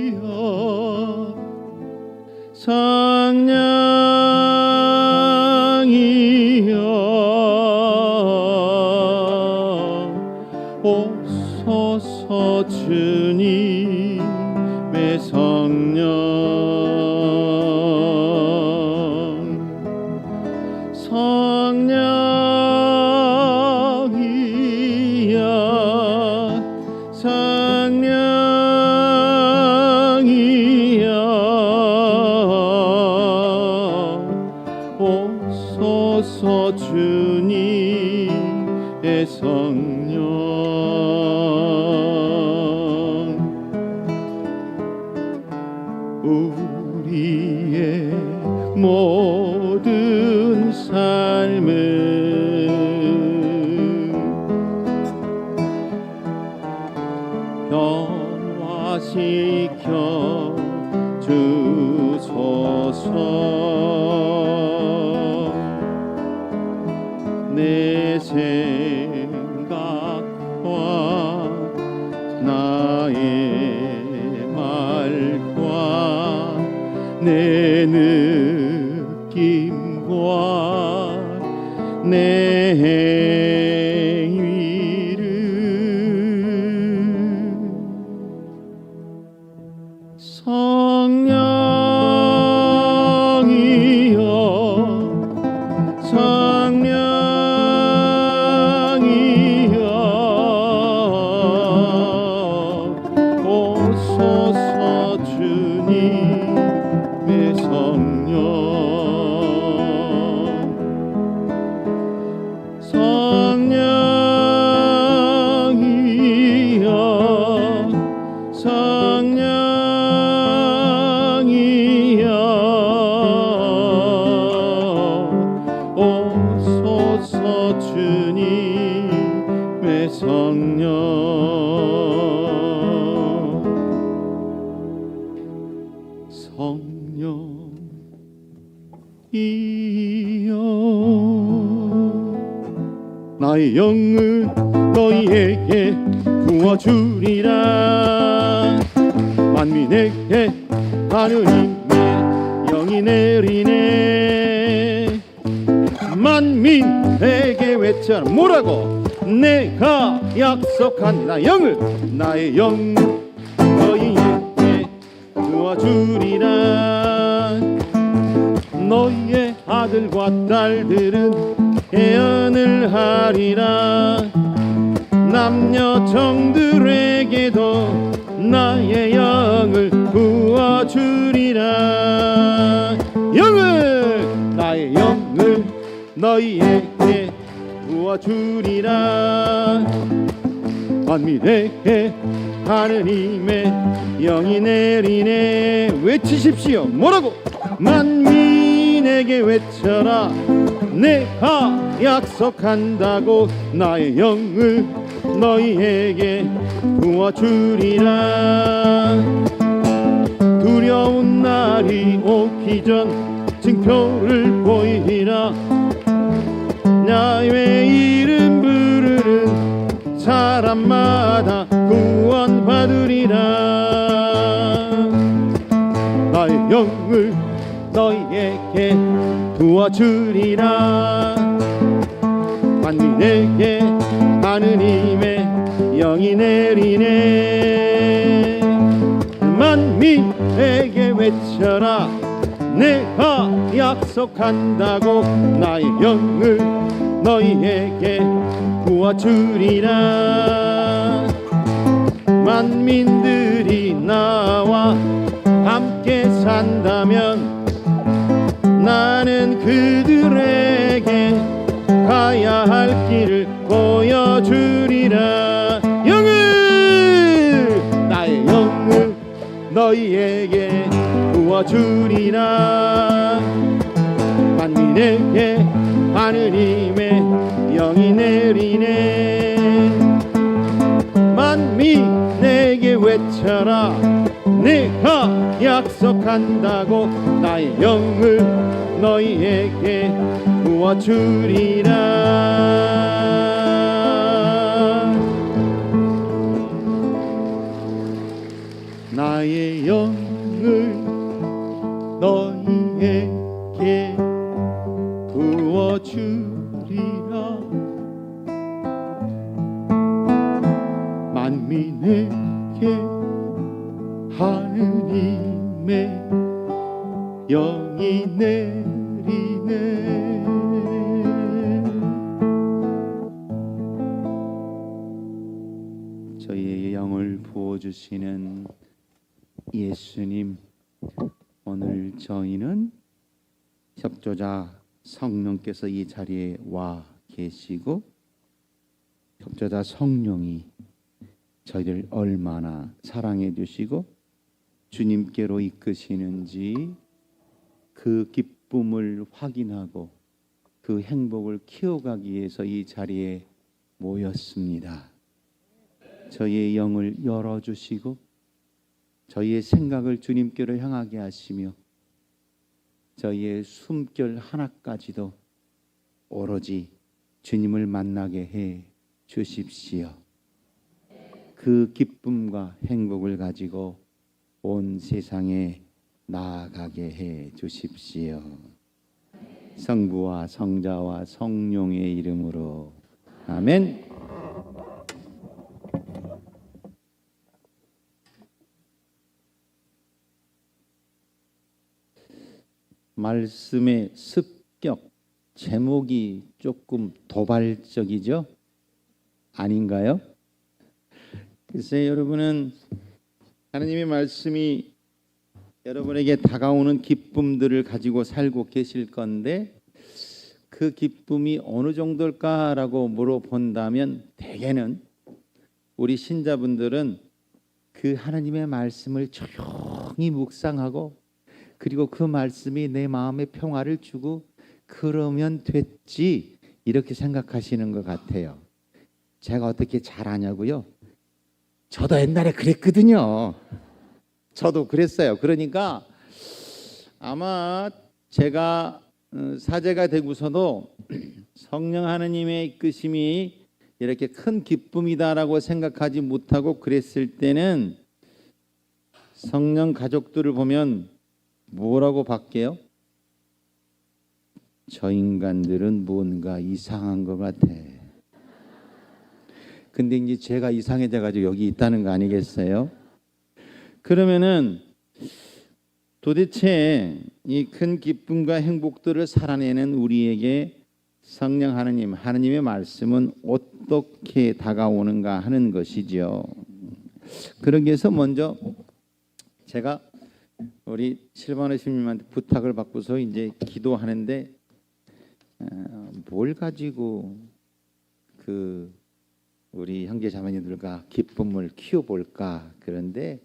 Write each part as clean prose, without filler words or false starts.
상냥이여 상냥이여 오소서 주님의 성령 상냥이여 상냥이여 오소서 주님의 성령 우리의 모든 삶을 변화시켜 주소서 내 생각과 나의 말과 내 느낌과 내 행위를 성령이여 성령이여 오소서 주님의 성령 성령이여 성령이여 오소서 주님의 성령 성령이여 나의 영을 너희에게 부어주리라 만민에게 하느님의 영이 내리네 만민에게 외쳐라 뭐라고 내가 약속한 나 영을 나의 영 너희에게 부어주리라 너희의 아들과 딸들은 예언을 하리라 남녀 정들에게도 나의 영을 부어주리라 영을 나의 영을 너희에게 부어주리라 만민에게 하느님의 영이 내리네 외치십시오 뭐라고 만민에게 외쳐라 내가 약속한다고 나의 영을 너희에게 부어주리라 두려운 날이 오기 전 징표를 보이리라 나의 이름 부르는 사람마다 구원받으리라 나의 영을 너희에게 부어주리라 만민에게 하느님의 영이 내리네 만민에게 외쳐라 내가 약속한다고 나의 영을 너희에게 부어주리라 만민들이 나와 함께 산다면 나는 그들에게 가야 할 길을 보여주리라 영을 나의 영을 너희에게 부어주리라 만민에게 하느님의 영이 내리네 만민에게 외쳐라 내가 약속한다고 나의 영을 너희에게 부어주리라. 나의 영을 너희에게 부어주리라. 만민에게 하느님의 영이 내리네. 저희의 영을 부어주시는 예수님, 오늘 저희는 협조자 성령께서 이 자리에 와 계시고 협조자 성령이 저희를 얼마나 사랑해 주시고 주님께로 이끄시는지 그 기쁨을 확인하고 그 행복을 키워가기 위해서 이 자리에 모였습니다. 저희의 영을 열어주시고 저희의 생각을 주님께로 향하게 하시며 저희의 숨결 하나까지도 오로지 주님을 만나게 해 주십시오. 그 기쁨과 행복을 가지고 온 세상에 나아가게 해 주십시오. 성부와 성자와 성령의 이름으로 아멘. 말씀의 습격, 제목이 조금 도발적이죠? 아닌가요? 글쎄, 여러분은 하나님의 말씀이 여러분에게 다가오는 기쁨들을 가지고 살고 계실 건데 그 기쁨이 어느 정도일까라고 물어본다면 대개는 우리 신자분들은 그 하나님의 말씀을 조용히 묵상하고 그리고 그 말씀이 내 마음에 평화를 주고 그러면 됐지 이렇게 생각하시는 것 같아요. 제가 어떻게 잘 아냐고요? 저도 옛날에 그랬거든요. 저도 그랬어요. 그러니까 아마 제가 사제가 되고서도 성령 하나님의 이끄심이 이렇게 큰 기쁨이다라고 생각하지 못하고 그랬을 때는 성령 가족들을 보면 뭐라고 밖에요? 저 인간들은 뭔가 이상한 것 같아. 근데 이제 제가 이상해져 가지고 여기 있다는 거 아니겠어요? 그러면은 도대체 이 큰 기쁨과 행복들을 살아내는 우리에게 성령 하나님, 하나님의 말씀은 어떻게 다가오는가 하는 것이죠. 그러기 위해서 먼저 제가 우리 실반의 신님한테 부탁을 받고서 이제 기도하는데 뭘 가지고 그 우리 형제 자매님들과 기쁨을 키워볼까. 그런데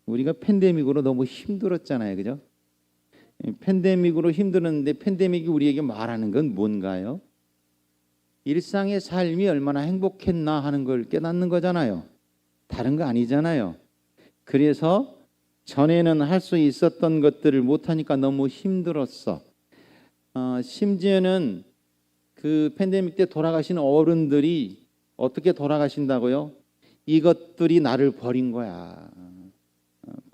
우리가 팬데믹으로 너무 힘들었잖아요, 그죠? 팬데믹으로 힘들었는데 팬데믹이 우리에게 말하는 건 뭔가요? 일상의 삶이 얼마나 행복했나 하는 걸 깨닫는 거잖아요. 다른 거 아니잖아요. 그래서 전에는 할 수 있었던 것들을 못하니까 너무 힘들었어. 심지어는 그 팬데믹 때 돌아가신 어른들이 어떻게 돌아가신다고요? 이것들이 나를 버린 거야.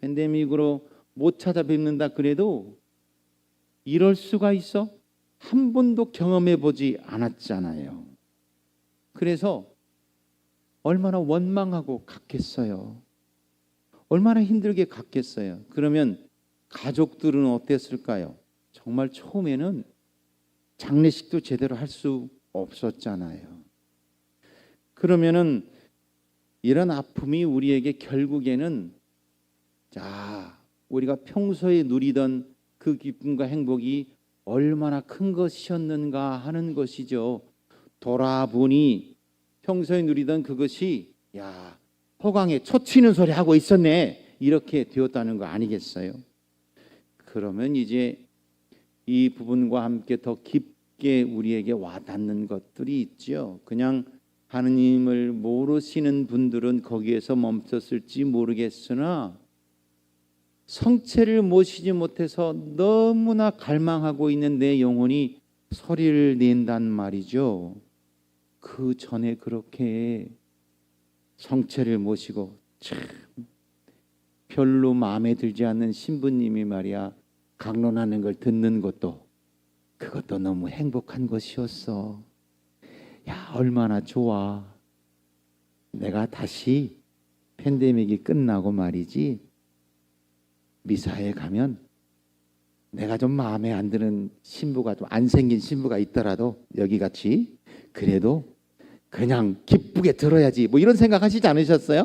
팬데믹으로 못 찾아뵙는다 그래도 이럴 수가 있어? 한 번도 경험해 보지 않았잖아요. 그래서 얼마나 원망하고 갔겠어요. 얼마나 힘들게 갔겠어요. 그러면 가족들은 어땠을까요? 정말 처음에는 장례식도 제대로 할 수 없었잖아요. 그러면은 이런 아픔이 우리에게 결국에는 우리가 평소에 누리던 그 기쁨과 행복이 얼마나 큰 것이었는가 하는 것이죠. 돌아보니 평소에 누리던 그것이 호강에 초치는 소리 하고 있었네 이렇게 되었다는 거 아니겠어요? 그러면 이제 이 부분과 함께 더 깊게 우리에게 와닿는 것들이 있죠. 그냥 하느님을 모르시는 분들은 거기에서 멈췄을지 모르겠으나 성체를 모시지 못해서 너무나 갈망하고 있는 내 영혼이 소리를 낸단 말이죠. 그 전에 그렇게 성체를 모시고 참 별로 마음에 들지 않는 신부님이 말이야 강론하는 걸 듣는 것도 그것도 너무 행복한 것이었어. 야, 얼마나 좋아. 내가 다시 팬데믹이 끝나고 말이지 미사에 가면 내가 좀 마음에 안 드는 신부가 좀 안 생긴 신부가 있더라도 여기 같이 그래도 그냥 기쁘게 들어야지 뭐 이런 생각 하시지 않으셨어요?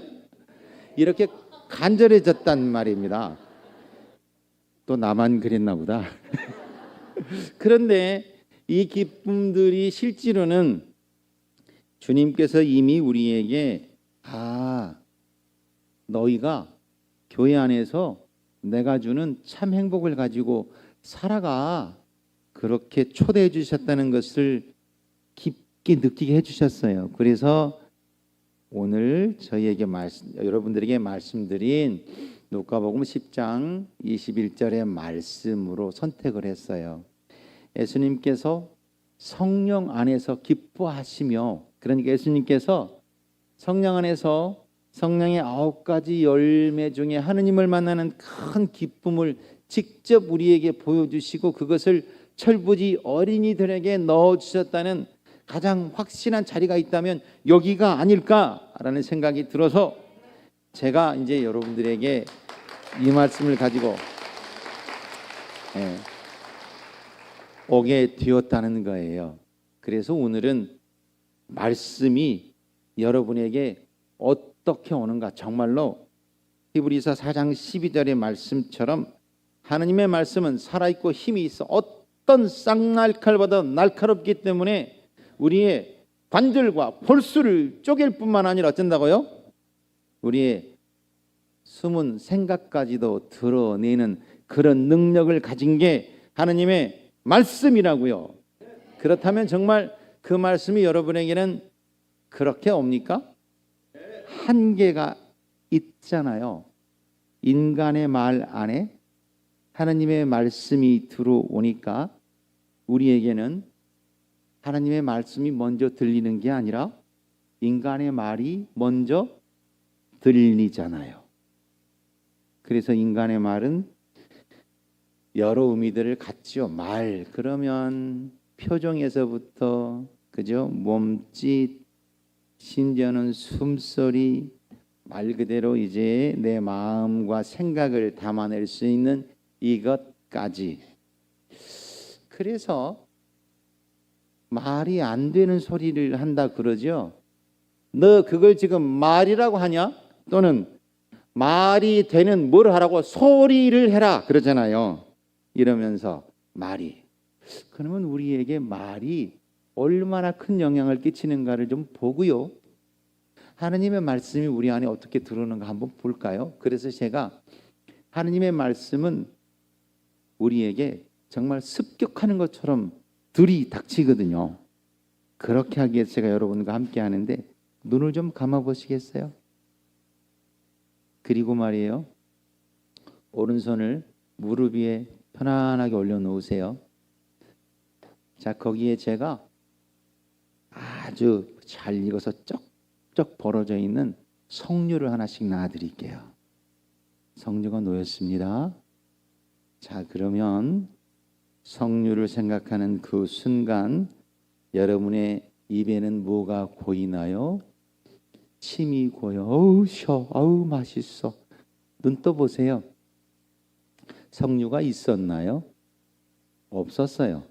이렇게 간절해졌단 말입니다. 또 나만 그랬나 보다. 그런데 이 기쁨들이 실제로는 주님께서 이미 우리에게 너희가 교회 안에서 내가 주는 참 행복을 가지고 살아가 그렇게 초대해 주셨다는 것을 깊게 느끼게 해주셨어요. 그래서 오늘 저희에게 여러분들에게 말씀드린 누가복음 10장 21절의 말씀으로 선택을 했어요. 예수님께서 성령 안에서 기뻐하시며, 그러니까 예수님께서 성령 안에서 성령의 9가지 열매 중에 하느님을 만나는 큰 기쁨을 직접 우리에게 보여주시고 그것을 철부지 어린이들에게 넣어주셨다는 가장 확신한 자리가 있다면 여기가 아닐까라는 생각이 들어서 제가 이제 여러분들에게 이 말씀을 가지고 오게 되었다는 거예요. 그래서 오늘은 말씀이 여러분에게 어떻게 오는가, 정말로 히브리서 4장 12절의 말씀처럼 하느님의 말씀은 살아있고 힘이 있어 어떤 쌍날칼보다 날카롭기 때문에 우리의 관절과 골수를 쪼갤 뿐만 아니라 어쩐다고요? 우리의 숨은 생각까지도 드러내는 그런 능력을 가진 게 하느님의 말씀이라고요. 그렇다면 정말 그 말씀이 여러분에게는 그렇게 옵니까? 한계가 있잖아요. 인간의 말 안에 하나님의 말씀이 들어오니까 우리에게는 하나님의 말씀이 먼저 들리는 게 아니라 인간의 말이 먼저 들리잖아요. 그래서 인간의 말은 여러 의미들을 갖죠. 말 그러면 표정에서부터 그죠? 몸짓, 심지어는 숨소리, 말 그대로 이제 내 마음과 생각을 담아낼 수 있는 이것까지. 그래서 말이 안 되는 소리를 한다 그러죠. 너 그걸 지금 말이라고 하냐? 또는 말이 되는 뭘 하라고 소리를 해라 그러잖아요. 이러면서 말이. 그러면 우리에게 말이 얼마나 큰 영향을 끼치는가를 좀 보고요. 하느님의 말씀이 우리 안에 어떻게 들어오는가 한번 볼까요? 그래서 제가 하느님의 말씀은 우리에게 정말 습격하는 것처럼 들이닥치거든요. 그렇게 하기 위해서 제가 여러분과 함께 하는데 눈을 좀 감아 보시겠어요? 그리고 말이에요. 오른손을 무릎 위에 편안하게 올려놓으세요. 자, 거기에 제가 아주 잘 익어서 쩍쩍 벌어져 있는 석류를 하나씩 놔드릴게요. 석류가 놓였습니다. 자, 그러면 석류를 생각하는 그 순간 여러분의 입에는 뭐가 고이나요? 침이 고여. 어우 쉬어. 어우 맛있어. 눈 떠보세요. 석류가 있었나요? 없었어요.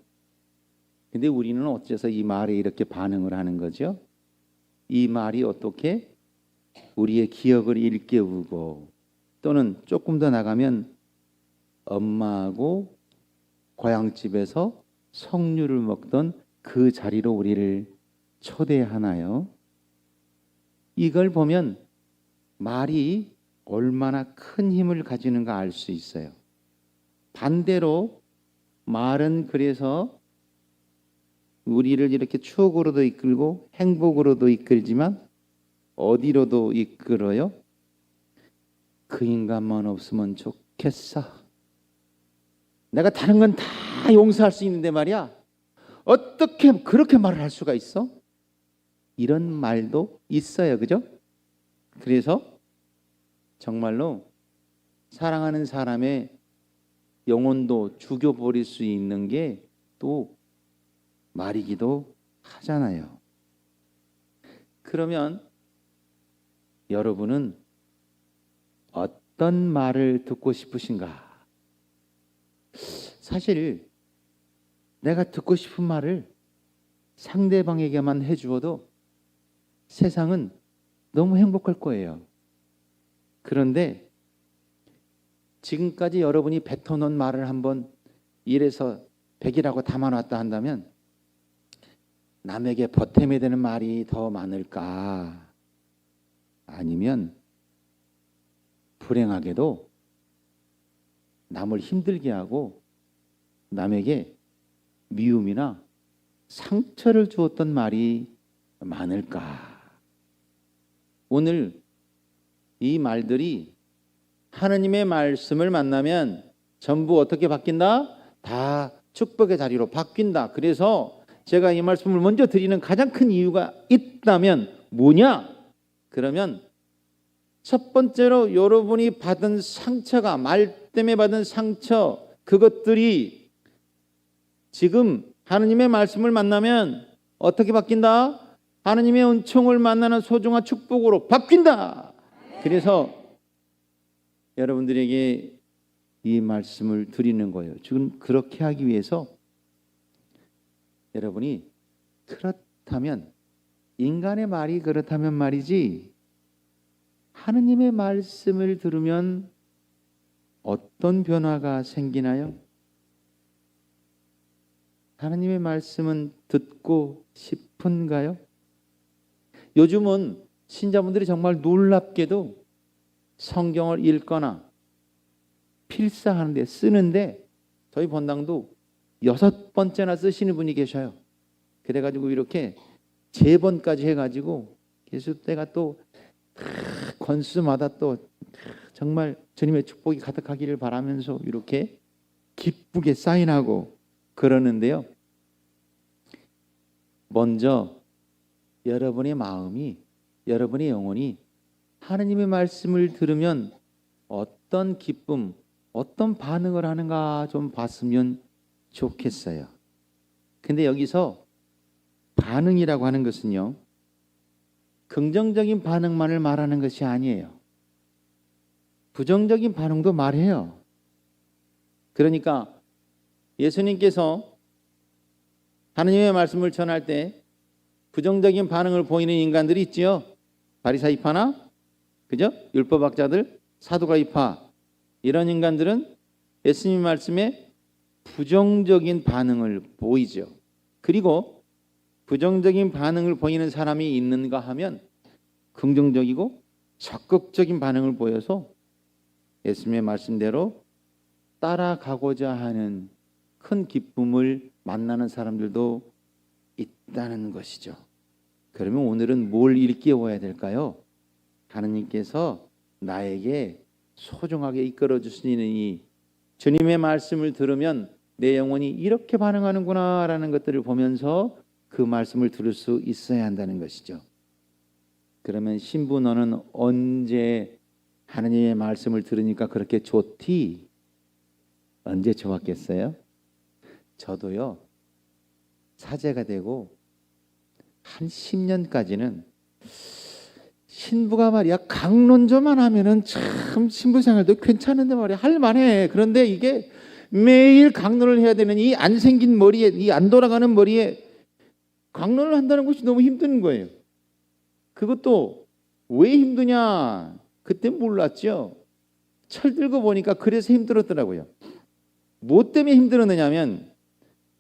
근데 우리는 어째서 이 말에 이렇게 반응을 하는 거죠? 이 말이 어떻게 우리의 기억을 일깨우고 또는 조금 더 나가면 엄마하고 고향집에서 석류를 먹던 그 자리로 우리를 초대하나요? 이걸 보면 말이 얼마나 큰 힘을 가지는가 알 수 있어요. 반대로 말은 그래서 우리를 이렇게 추억으로도 이끌고 행복으로도 이끌지만 어디로도 이끌어요? 그 인간만 없으면 좋겠어. 내가 다른 건 다 용서할 수 있는데 말이야. 어떻게 그렇게 말을 할 수가 있어? 이런 말도 있어요. 그죠? 그래서 정말로 사랑하는 사람의 영혼도 죽여버릴 수 있는 게 또 말이기도 하잖아요. 그러면 여러분은 어떤 말을 듣고 싶으신가? 사실 내가 듣고 싶은 말을 상대방에게만 해주어도 세상은 너무 행복할 거예요. 그런데 지금까지 여러분이 뱉어놓은 말을 한번 1에서 100이라고 담아놨다 한다면 남에게 보탬이 되는 말이 더 많을까? 아니면 불행하게도 남을 힘들게 하고 남에게 미움이나 상처를 주었던 말이 많을까? 오늘 이 말들이 하느님의 말씀을 만나면 전부 어떻게 바뀐다? 다 축복의 자리로 바뀐다. 그래서 제가 이 말씀을 먼저 드리는 가장 큰 이유가 있다면 뭐냐? 그러면 첫 번째로 여러분이 받은 상처가, 말 때문에 받은 상처, 그것들이 지금 하느님의 말씀을 만나면 어떻게 바뀐다? 하느님의 은총을 만나는 소중한 축복으로 바뀐다. 그래서 여러분들에게 이 말씀을 드리는 거예요. 지금 그렇게 하기 위해서 여러분이 그렇다면, 인간의 말이 그렇다면 말이지, 하느님의 말씀을 들으면 어떤 변화가 생기나요? 하느님의 말씀은 듣고 싶은가요? 요즘은 신자분들이 정말 놀랍게도 성경을 읽거나 필사하는데 쓰는데 저희 본당도 6번째나 쓰시는 분이 계셔요. 그래가지고 이렇게 재번까지 해가지고 계실 때가 또 건수마다 또 정말 주님의 축복이 가득하기를 바라면서 이렇게 기쁘게 사인하고 그러는데요. 먼저 여러분의 마음이, 여러분의 영혼이 하느님의 말씀을 들으면 어떤 기쁨, 어떤 반응을 하는가 좀 봤으면 좋겠어요. 근데 여기서 반응이라고 하는 것은요, 긍정적인 반응만을 말하는 것이 아니에요. 부정적인 반응도 말해요. 그러니까 예수님께서 하느님의 말씀을 전할 때 부정적인 반응을 보이는 인간들이 있지요. 바리사이파나, 그죠? 율법학자들, 사두가이파, 이런 인간들은 예수님 말씀에 부정적인 반응을 보이죠. 그리고 부정적인 반응을 보이는 사람이 있는가 하면 긍정적이고 적극적인 반응을 보여서 예수님의 말씀대로 따라가고자 하는 큰 기쁨을 만나는 사람들도 있다는 것이죠. 그러면 오늘은 뭘 일깨워야 될까요? 하느님께서 나에게 소중하게 이끌어 주시는 이 주님의 말씀을 들으면 내 영혼이 이렇게 반응하는구나 라는 것들을 보면서 그 말씀을 들을 수 있어야 한다는 것이죠. 그러면 신부 너는 언제 하느님의 말씀을 들으니까 그렇게 좋디? 언제 좋았겠어요? 저도요, 사제가 되고 한 10년까지는 신부가 말이야 강론조만 하면은 참 신부 생활도 괜찮은데 말이야 할만해. 그런데 이게 매일 강론을 해야 되는 이 안 생긴 머리에, 이 안 돌아가는 머리에 강론을 한다는 것이 너무 힘든 거예요. 그것도 왜 힘드냐? 그때 몰랐죠. 철들고 보니까 그래서 힘들었더라고요. 뭐 때문에 힘들었느냐면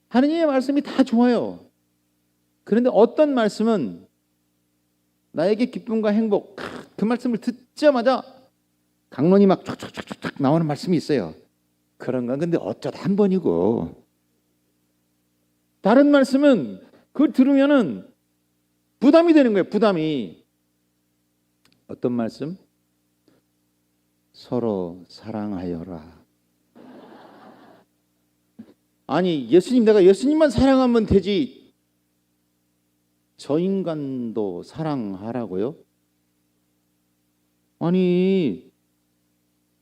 하느님의 말씀이 다 좋아요. 그런데 어떤 말씀은 나에게 기쁨과 행복, 그 말씀을 듣자마자 강론이 막 촉촉촉촉 나오는 말씀이 있어요. 그런 건 근데 어쩌다 한 번이고, 다른 말씀은 그걸 들으면은 부담이 되는 거예요. 부담이. 어떤 말씀? 서로 사랑하여라. 아니 예수님, 내가 예수님만 사랑하면 되지 저 인간도 사랑하라고요? 아니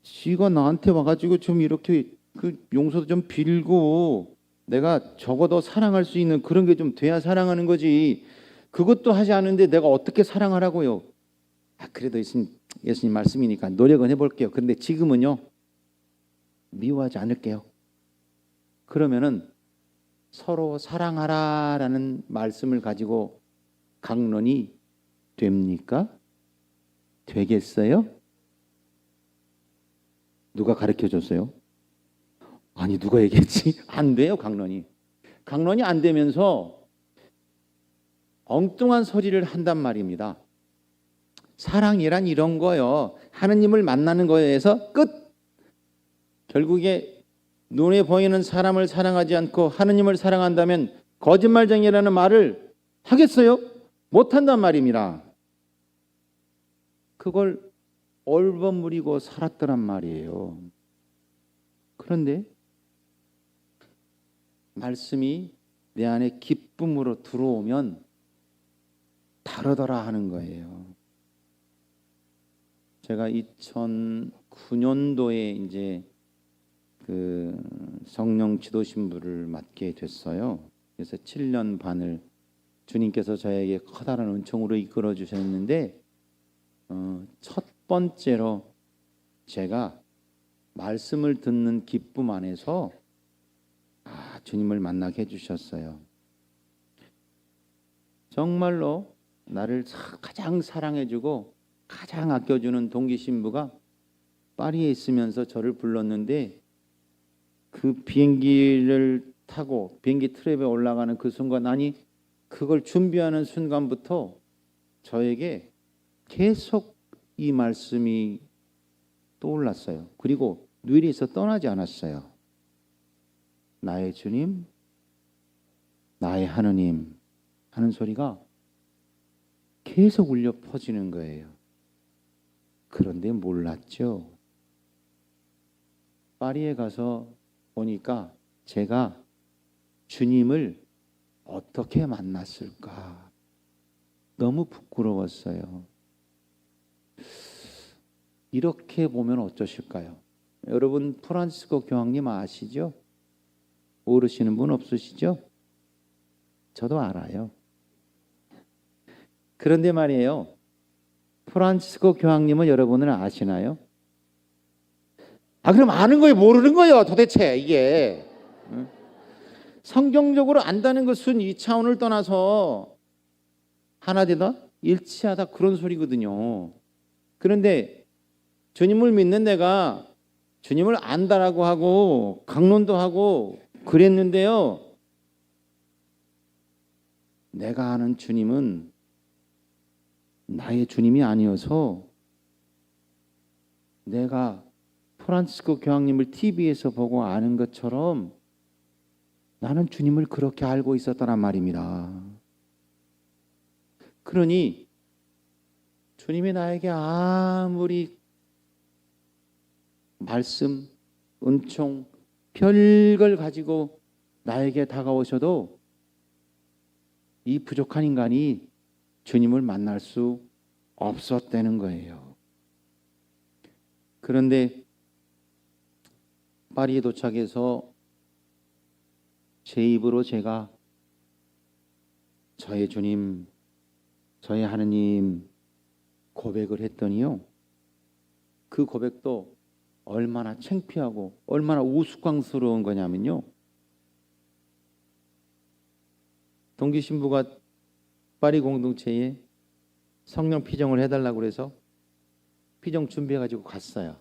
지가 나한테 와가지고 좀 이렇게 그 용서도 좀 빌고 내가 적어도 사랑할 수 있는 그런 게 좀 돼야 사랑하는 거지. 그것도 하지 않은데 내가 어떻게 사랑하라고요? 그래도 예수님 말씀이니까 노력은 해볼게요. 그런데 지금은요 미워하지 않을게요. 그러면은 서로 사랑하라라는 말씀을 가지고 강론이 됩니까? 되겠어요? 누가 가르쳐 줬어요? 아니 누가 얘기했지? 안 돼요. 강론이 안 되면서 엉뚱한 소리를 한단 말입니다. 사랑이란 이런 거요. 하느님을 만나는 거에서 끝. 결국에 눈에 보이는 사람을 사랑하지 않고 하느님을 사랑한다면 거짓말쟁이라는 말을 하겠어요? 못한단 말입니다. 그걸 얼버무리고 살았더란 말이에요. 그런데 말씀이 내 안에 기쁨으로 들어오면 다르더라 하는 거예요. 제가 2009년도에 이제 그 성령 지도 신부를 맡게 됐어요. 그래서 7년 반을 주님께서 저에게 커다란 은총으로 이끌어 주셨는데 첫 번째로 제가 말씀을 듣는 기쁨 안에서 주님을 만나게 해주셨어요. 정말로 나를 가장 사랑해주고 가장 아껴주는 동기 신부가 파리에 있으면서 저를 불렀는데 그 비행기를 타고 비행기 트랩에 올라가는 그 순간, 아니 그걸 준비하는 순간부터 저에게 계속 이 말씀이 떠올랐어요. 그리고 뇌리에서 떠나지 않았어요. 나의 주님, 나의 하느님 하는 소리가 계속 울려 퍼지는 거예요. 그런데 몰랐죠. 파리에 가서 보니까 제가 주님을 어떻게 만났을까 너무 부끄러웠어요. 이렇게 보면 어쩌실까요? 여러분 프란시스코 교황님 아시죠? 모르시는 분 없으시죠? 저도 알아요. 그런데 말이에요. 프란시스코 교황님은 여러분은 아시나요? 그럼 아는 거예요? 모르는 거예요? 도대체 이게. 성경적으로 안다는 것은 이 차원을 떠나서 하나 되다 일치하다 그런 소리거든요. 그런데 주님을 믿는 내가 주님을 안다라고 하고 강론도 하고 그랬는데요. 내가 아는 주님은 나의 주님이 아니어서 내가 프란시스코 교황님을 TV에서 보고 아는 것처럼 나는 주님을 그렇게 알고 있었다란 말입니다. 그러니 주님이 나에게 아무리 말씀, 은총, 별걸 가지고 나에게 다가오셔도 이 부족한 인간이 주님을 만날 수 없었다는 거예요. 그런데 파리에 도착해서 제 입으로 제가 저의 주님, 저의 하느님 고백을 했더니요. 그 고백도 얼마나 창피하고 얼마나 우스꽝스러운 거냐면요. 동기 신부가 파리 공동체에 성령 피정을 해달라고 그래서 피정 준비해가지고 갔어요.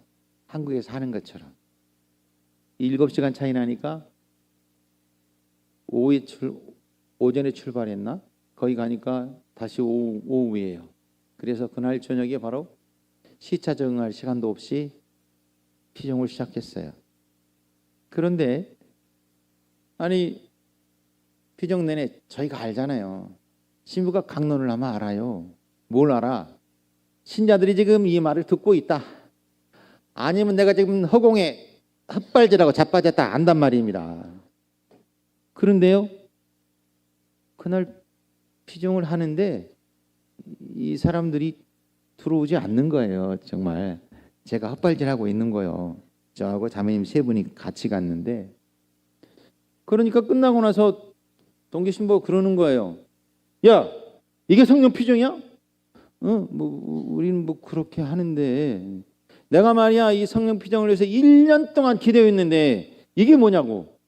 한국에서 하는 것처럼. 7시간 차이 나니까 오전에 출발했나? 거기 가니까 다시 오후예요. 그래서 그날 저녁에 바로 시차 적응할 시간도 없이 피정을 시작했어요. 그런데 아니 피정 내내 저희가 알잖아요. 신부가 강론을 하면 알아요. 뭘 알아? 신자들이 지금 이 말을 듣고 있다. 아니면 내가 지금 허공에 헛발질하고 자빠졌다 안단 말입니다. 그런데요, 그날 피종을 하는데 이 사람들이 들어오지 않는 거예요. 정말 제가 헛발질하고 있는 거예요. 저하고 자매님 세 분이 같이 갔는데, 그러니까 끝나고 나서 동기신부가 그러는 거예요. 야, 이게 성령 피종이야? 뭐 우리는 뭐 그렇게 하는데, 내가 말이야 이 성령 피종을 위해서 1년 동안 기도했는데 이게 뭐냐고.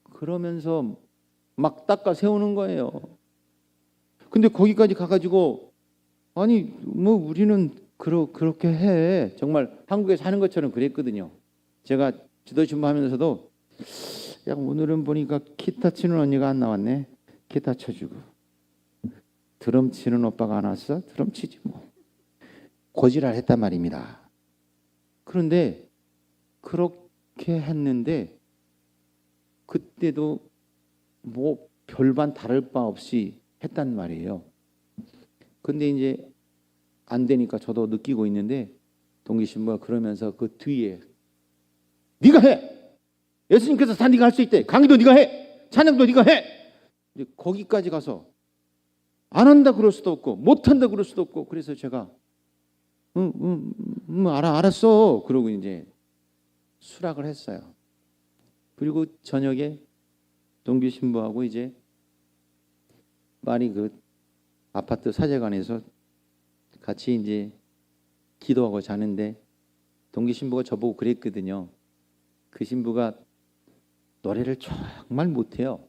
그러면서 막 닦아 세우는 거예요. 근데 거기까지 가가지고, 아니 뭐 우리는 그렇게 해. 정말 한국에서 하는 것처럼 그랬거든요. 제가 지도신부 하면서도, 야 오늘은 보니까 기타 치는 언니가 안 나왔네. 기타 쳐주고, 드럼 치는 오빠가 안 왔어? 드럼 치지 뭐. 고지랄 했단 말입니다. 그런데 그렇게 했는데 그때도 뭐 별반 다를 바 없이 했단 말이에요. 근데 이제 안 되니까 저도 느끼고 있는데, 동기신부가 그러면서 그 뒤에 네가 해. 예수님께서 다 네가 할 수 있대. 강의도 네가 해. 찬양도 네가 해. 이제 거기까지 가서 안 한다 그럴 수도 없고 못 한다 그럴 수도 없고, 그래서 제가 알았어. 그러고 이제 수락을 했어요. 그리고 저녁에 동기 신부하고 이제 많이 그 아파트 사제관에서 같이 이제 기도하고 자는데, 동기 신부가 저보고 그랬거든요. 그 신부가 노래를 정말 못해요.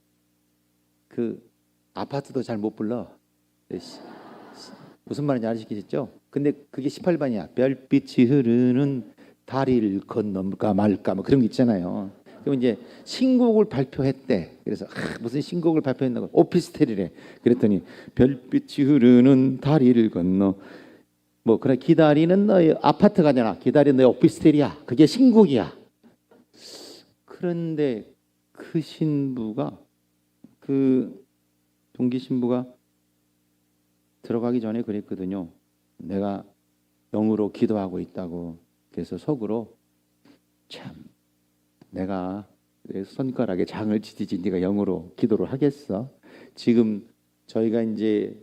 그 아파트도 잘 못 불러. 무슨 말인지 아시겠죠? 근데 그게 18반이야. 별빛이 흐르는 다리를 건너가 말까 뭐 그런 거 있잖아요. 그럼 이제 신곡을 발표했대. 그래서 무슨 신곡을 발표했나고, 오피스텔이래. 그랬더니 별빛이 흐르는 다리를 건너, 뭐 그래, 기다리는 너의 아파트가 아니라 기다리는 너의 오피스텔이야. 그게 신곡이야. 그런데 그 신부가, 그 동기 신부가 들어가기 전에 그랬거든요. 내가 영으로 기도하고 있다고. 그래서 속으로, 참 내가 내 손가락에 장을 치듯이 네가 영으로 기도를 하겠어? 지금 저희가 이제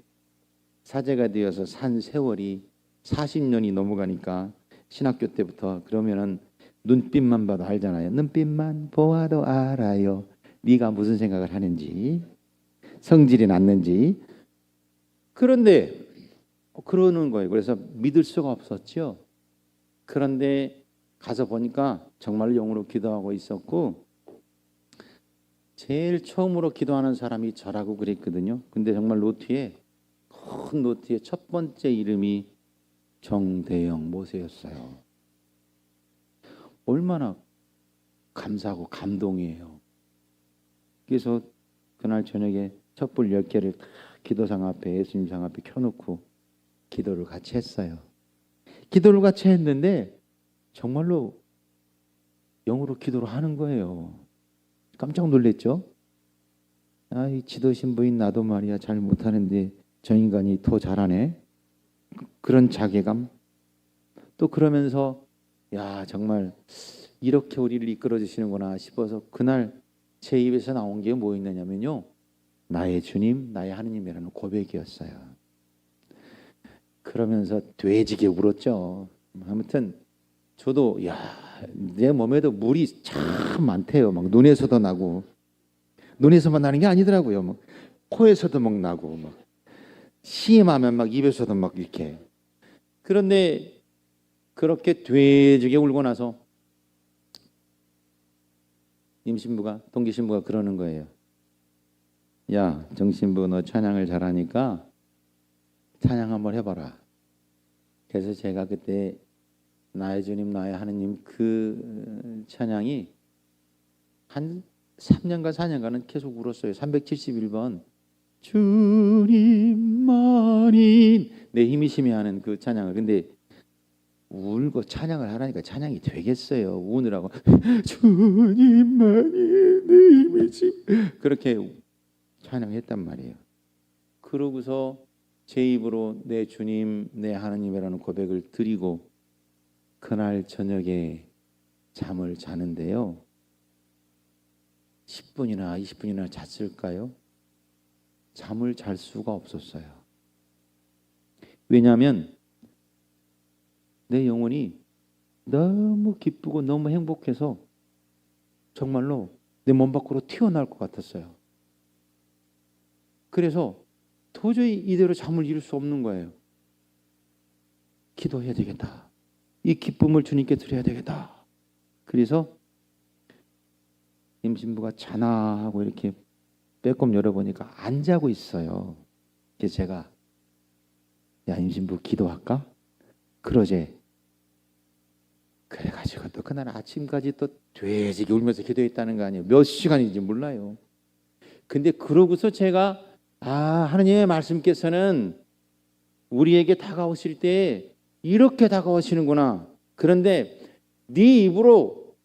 사제가 되어서 산 세월이 40년이 넘어가니까, 신학교 때부터 그러면은 눈빛만 봐도 알잖아요. 눈빛만 보아도 알아요. 네가 무슨 생각을 하는지, 성질이 났는지. 그런데 그러는 거예요. 그래서 믿을 수가 없었죠. 그런데 가서 보니까 정말 영으로 기도하고 있었고, 제일 처음으로 기도하는 사람이 저라고 그랬거든요. 근데 정말 노트에, 큰 노트에 첫 번째 이름이 정대영 모세였어요. 얼마나 감사하고 감동이에요. 그래서 그날 저녁에 촛불 10개를 기도상 앞에, 예수님상 앞에 켜놓고 기도를 같이 했어요. 기도를 같이 했는데 정말로 영으로 기도를 하는 거예요. 깜짝 놀랐죠. 이 지도 신부인 나도 말이야 잘 못하는데 저 인간이 더 잘하네. 그런 자괴감. 또 그러면서, 야 정말 이렇게 우리를 이끌어 주시는구나 싶어서, 그날 제 입에서 나온 게 뭐였냐면요, 나의 주님, 나의 하느님이라는 고백이었어요. 그러면서 돼지게 울었죠. 아무튼 저도, 내 몸에도 물이 참 많대요. 막 눈에서도 나고, 눈에서만 나는 게 아니더라고요. 막 코에서도 막 나고, 막 심하면 막 입에서도 막 이렇게. 그런데 그렇게 돼지게 울고 나서 임신부가, 동기신부가 그러는 거예요. 야 정신부, 너 찬양을 잘하니까 찬양 한번 해봐라. 그래서 제가 그때 나의 주님 나의 하느님 그 찬양이 한 3년간 4년간은 계속 울었어요. 371번 주님만이 내 힘이시며 하는 그 찬양을. 근데 울고 찬양을 하라니까 찬양이 되겠어요. 우느라고 주님만이 내 힘이시, 그렇게 찬양했단 말이에요. 그러고서 제 입으로 내 주님 내 하나님이라는 고백을 드리고, 그날 저녁에 잠을 자는데요. 10분이나 20분이나 잤을까요? 잠을 잘 수가 없었어요. 왜냐하면 내 영혼이 너무 기쁘고 너무 행복해서 정말로 내 몸 밖으로 튀어나올 것 같았어요. 그래서 도저히 이대로 잠을 이룰 수 없는 거예요. 기도해야 되겠다. 이 기쁨을 주님께 드려야 되겠다. 그래서 임신부가 자나 하고 이렇게 빼꼼 열어보니까 안 자고 있어요. 그래서 제가 야 임신부 기도할까? 그러제. 그래가지고 또 그날 아침까지 또 되지게 울면서 기도했다는 거 아니에요. 몇 시간인지 몰라요. 근데 그러고서 제가 하나님의 말씀께서는 우리에게 다가오실 때 이렇게 다가오시는구나. 그런데 네 입으로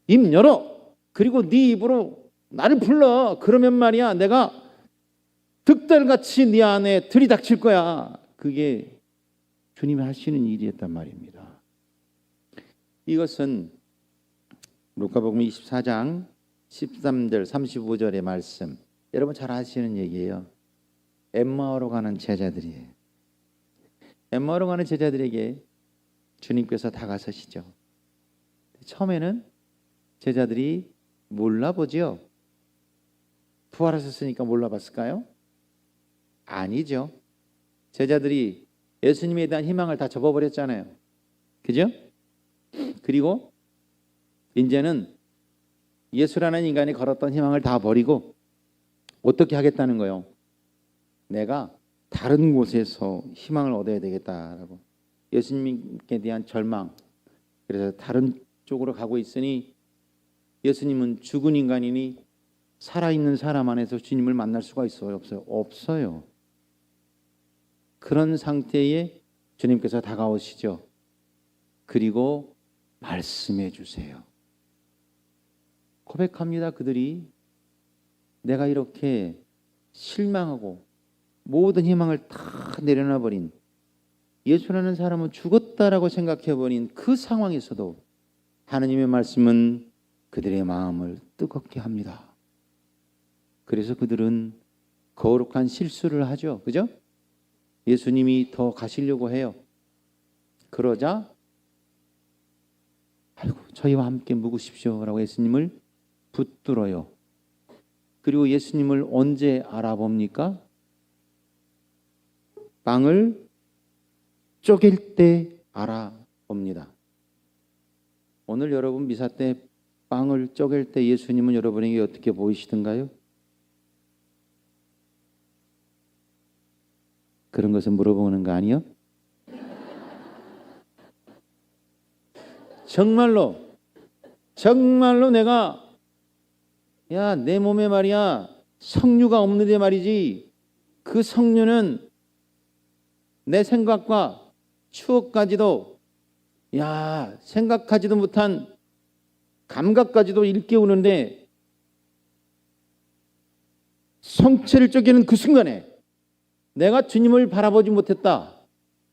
입 열어. 그리고 네 입으로 나를 불러. 그러면 말이야 내가 득달같이 네 안에 들이닥칠 거야. 그게 주님이 하시는 일이었단 말입니다. 이것은 루카복음 24장 13절 35절의 말씀, 여러분 잘 아시는 얘기예요. 엠마오로 가는 제자들이에요. 엠마오로 가는 제자들에게 주님께서 다가서시죠. 처음에는 제자들이 몰라보죠. 부활하셨으니까 몰라봤을까요? 아니죠. 제자들이 예수님에 대한 희망을 다 접어버렸잖아요. 그죠? 그리고 이제는 예수라는 인간이 걸었던 희망을 다 버리고 어떻게 하겠다는 거예요? 내가 다른 곳에서 희망을 얻어야 되겠다라고. 예수님께 대한 절망. 그래서 다른 쪽으로 가고 있으니 예수님은 죽은 인간이니 살아있는 사람 안에서 주님을 만날 수가 있어요? 없어요? 없어요. 그런 상태에 주님께서 다가오시죠. 그리고 말씀해 주세요. 고백합니다. 그들이 내가 이렇게 실망하고 모든 희망을 다 내려놔버린, 예수라는 사람은 죽었다라고 생각해버린 그 상황에서도 하나님의 말씀은 그들의 마음을 뜨겁게 합니다. 그래서 그들은 거룩한 실수를 하죠. 그죠? 예수님이 더 가시려고 해요. 그러자 아이고 저희와 함께 묵으십시오 라고 예수님을 붙들어요. 그리고 예수님을 언제 알아봅니까? 빵을 쪼갤 때 알아봅니다. 오늘 여러분 미사 때 빵을 쪼갤 때 예수님은 여러분에게 어떻게 보이시던가요? 그런 것을 물어보는 거 아니요? 정말로 내가 내 몸에 말이야 석류가 없는데 말이지, 그 석류는 내 생각과 추억까지도 생각하지도 못한 감각까지도 일깨우는데, 성체를 쪼개는 그 순간에 내가 주님을 바라보지 못했다,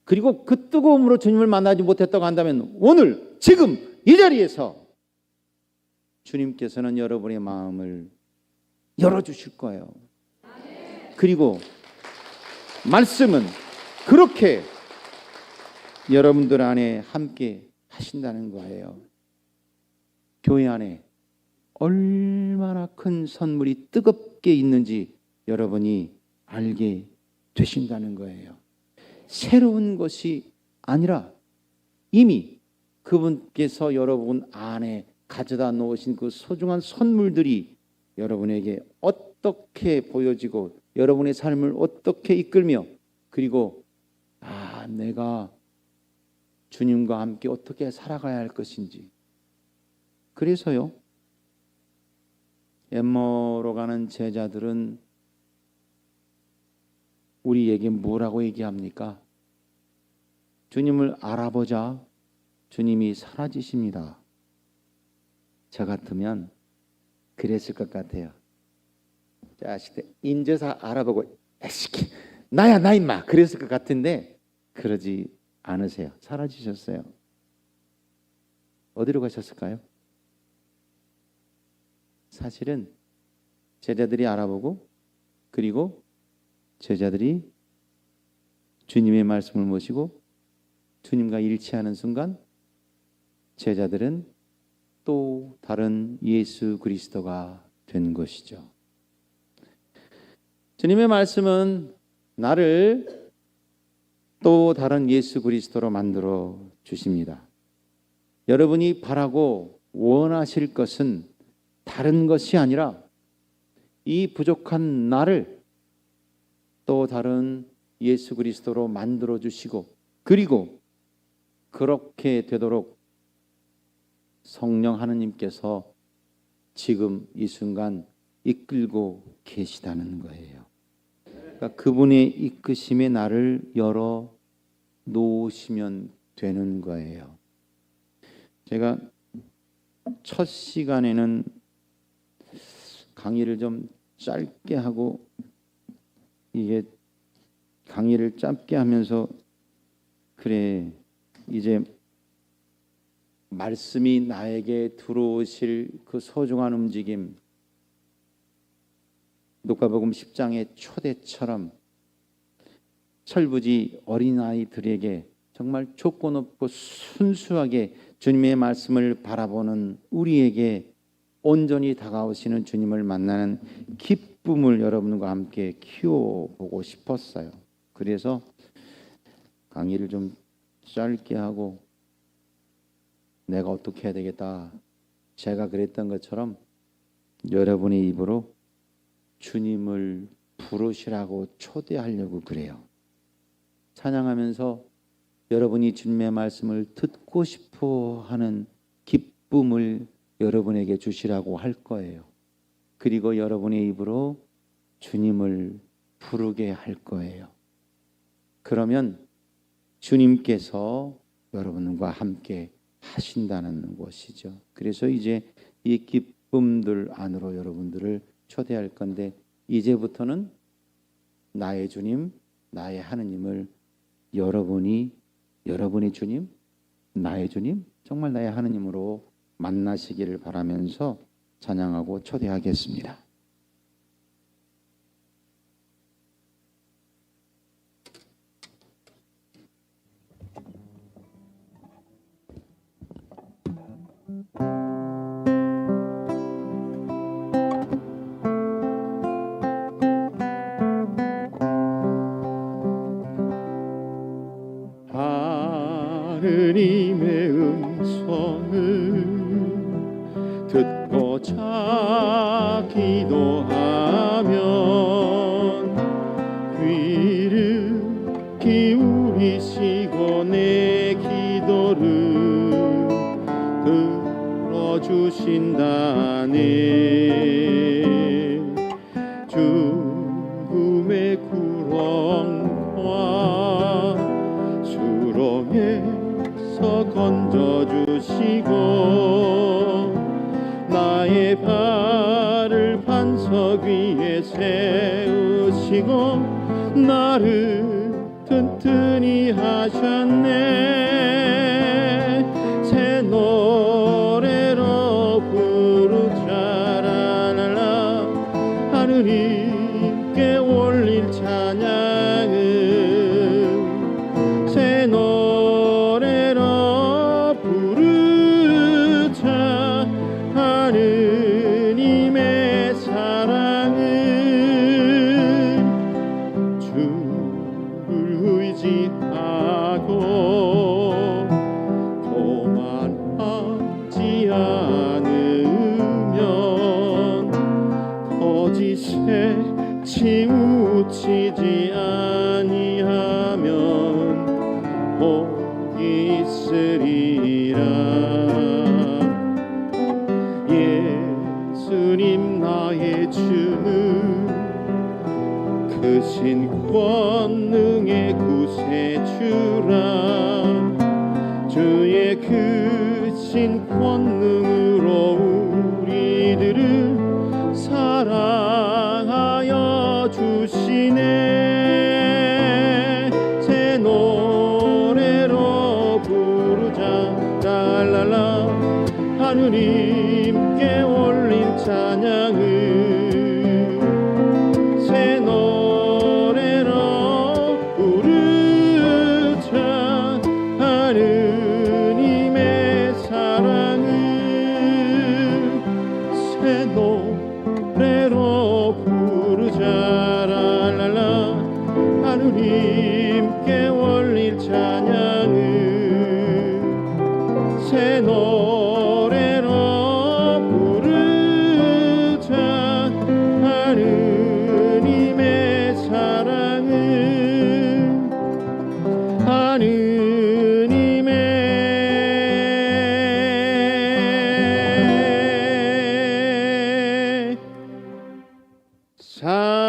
그리고 그 뜨거움으로 주님을 만나지 못했다고 한다면 오늘 지금 이 자리에서 주님께서는 여러분의 마음을 열어주실 거예요. 그리고 말씀은 그렇게 여러분들 안에 함께 하신다는 거예요. 교회 안에 얼마나 큰 선물이 뜨겁게 있는지 여러분이 알게 되신다는 거예요. 새로운 것이 아니라 이미 그분께서 여러분 안에 가져다 놓으신 그 소중한 선물들이 여러분에게 어떻게 보여지고 여러분의 삶을 어떻게 이끌며, 그리고 내가 주님과 함께 어떻게 살아가야 할 것인지. 그래서요, 엠마오로 가는 제자들은 우리에게 뭐라고 얘기합니까? 주님을 알아보자. 주님이 사라지십니다. 저 같으면 그랬을 것 같아요. 자식들 인제사 알아보고 에시키 나야 나 임마 그랬을 것 같은데 그러지 않으세요. 사라지셨어요. 어디로 가셨을까요? 사실은 제자들이 알아보고 그리고 제자들이 주님의 말씀을 모시고 주님과 일치하는 순간 제자들은 또 다른 예수 그리스도가 된 것이죠. 주님의 말씀은 나를 또 다른 예수 그리스도로 만들어 주십니다. 여러분이 바라고 원하실 것은 다른 것이 아니라 이 부족한 나를 또 다른 예수 그리스도로 만들어 주시고 그리고 그렇게 되도록 성령 하느님께서 지금 이 순간 이끌고 계시다는 거예요. 그러니까 그분의 이끄심에 나를 열어 놓으시면 되는 거예요. 제가 첫 시간에는 강의를 좀 짧게 하고 이게 강의를 짧게 하면서 그래 이제 말씀이 나에게 들어오실 그 소중한 움직임 누가복음 10장의 초대처럼 철부지 어린아이들에게 정말 조건 없고 순수하게 주님의 말씀을 바라보는 우리에게 온전히 다가오시는 주님을 만나는 기쁨을 여러분과 함께 키워보고 싶었어요. 그래서 강의를 좀 짧게 하고 내가 어떻게 해야 되겠다. 제가 그랬던 것처럼 여러분의 입으로 주님을 부르시라고 초대하려고 그래요. 찬양하면서 여러분이 주님의 말씀을 듣고 싶어 하는 기쁨을 여러분에게 주시라고 할 거예요. 그리고 여러분의 입으로 주님을 부르게 할 거예요. 그러면 주님께서 여러분과 함께 하신다는 것이죠. 그래서 이제 이 기쁨들 안으로 여러분들을 초대할 건데 이제부터는 나의 주님, 나의 하느님을 여러분의 주님, 나의 주님, 정말 나의 하느님으로 만나시기를 바라면서 찬양하고 초대하겠습니다. 하느님의 음성을 듣고 자 기도하면 귀를 기울이시고 내 기도를 들어주신다네. 죽음의 구렁과 수렁에서 건져주시고 나의 발을 반석 위에 세우시고 나를 튼튼히 하셨네. 새 노래로 부르자 라라라 하느님께 올릴 찬양을 새 노래로 부르자 하느님의 사랑을 주를 의지하고 교만하지 않으면 거짓에 치우치지 아니하면 복이 있으리라. 예수님 나의 주는 크신 권능의 구세주라. 주의 크신 권능으로 우리들을 사랑하여 주시네. 새 노래로 부르자 랄랄라 하느님께 올린 찬양을 새 노래로 부르자. 하느님의 사랑을 새 노래로 부르자. 랄랄라. 하느님께 올릴 찬양을 새 노래로 부르자. 하느님의 사랑을 하느님의 사랑을.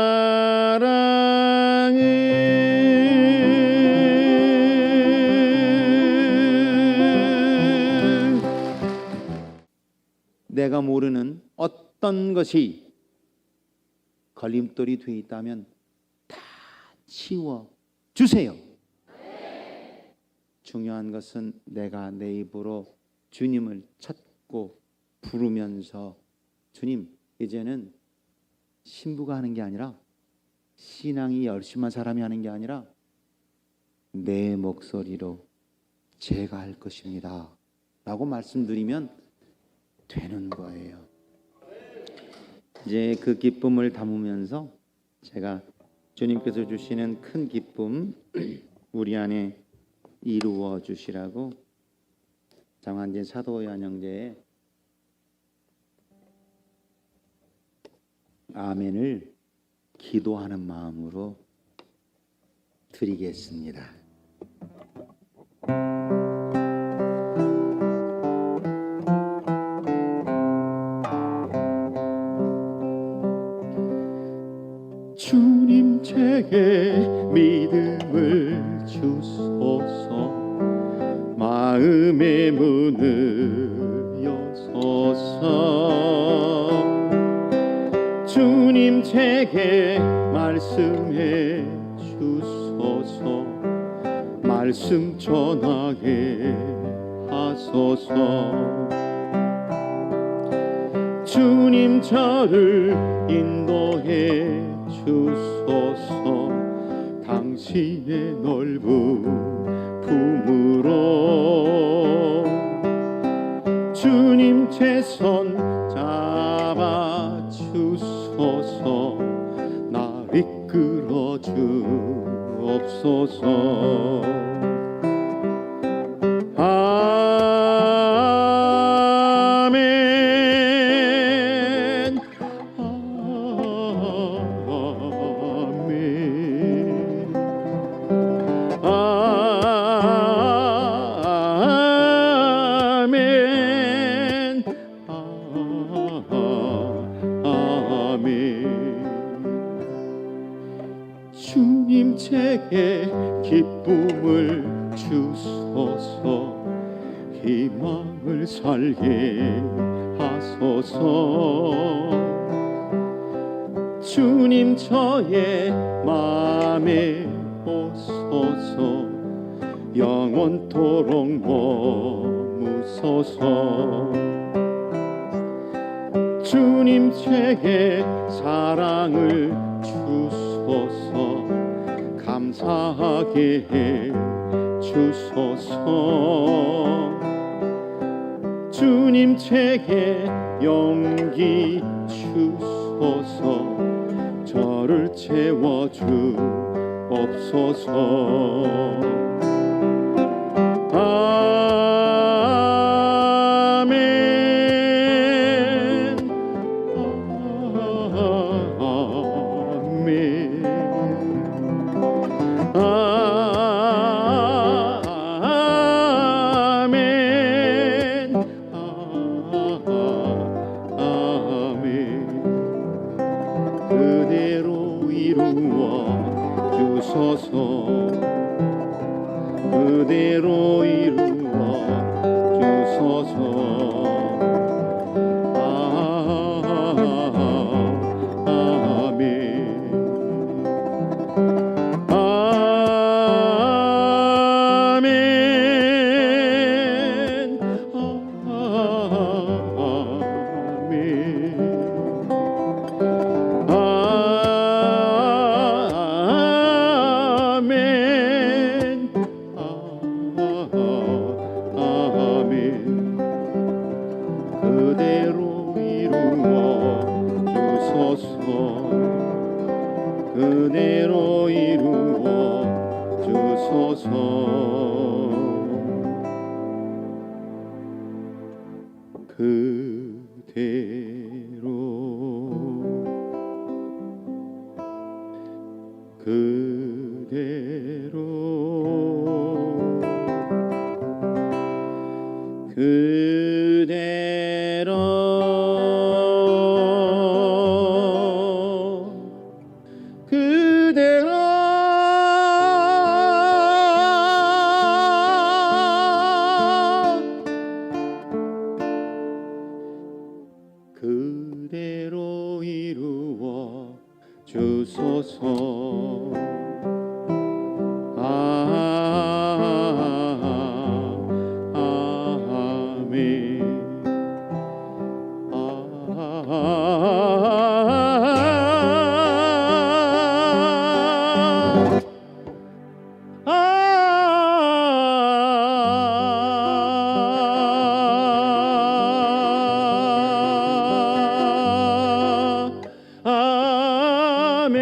내가 모르는 어떤 것이 걸림돌이 되어 있다면 다 치워 주세요. 중요한 것은 내가 내 입으로 주님을 찾고 부르면서, 주님, 이제는 신부가 하는 게 아니라, 신앙이 열심한 사람이 하는 게 아니라 내 목소리로 제가 할 것입니다 라고 말씀드리면 되는 거예요. 이제 그 기쁨을 담으면서 제가 주님께서 주시는 큰 기쁨 우리 안에 이루어 주시라고 장한진 사도요한 형제의 아멘을 기도하는 마음으로 드리겠습니다. 주님 제게 믿음을 주소서. 마음의 문을 여소서. 주님 제게 말씀해 주소서. 말씀 전하게 하소서. 주님 저를 인도해 주소서. 당신의 넓은 품으로 주님 제 손 잡아 주소서. 날 이끌어 주옵소서. 아멘. 아멘. 아멘. 아멘. 주님 제게 기쁨을 주소서. 희망을 살게 하소서. 주님 저의 마음에 오소서. 영원토록 머무소서. 주님 제게 사랑을 주소서. 감사하게 해 주소서. 주님 제게 용기 주소서. 저를 채워 주옵소서. 아멘. 아멘. 아멘. 아멘. 그대로 이루어 주소서. 그대로 이루어 주소서. 아멘. 주소서. 그대로 이루어 주소서. 그대로 이루어 주소서. 아멘.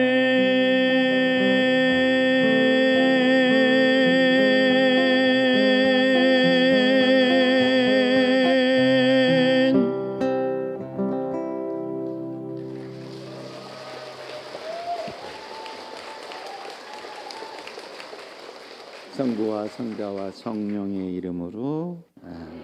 성부와 성자와 성령의 이름으로 아멘.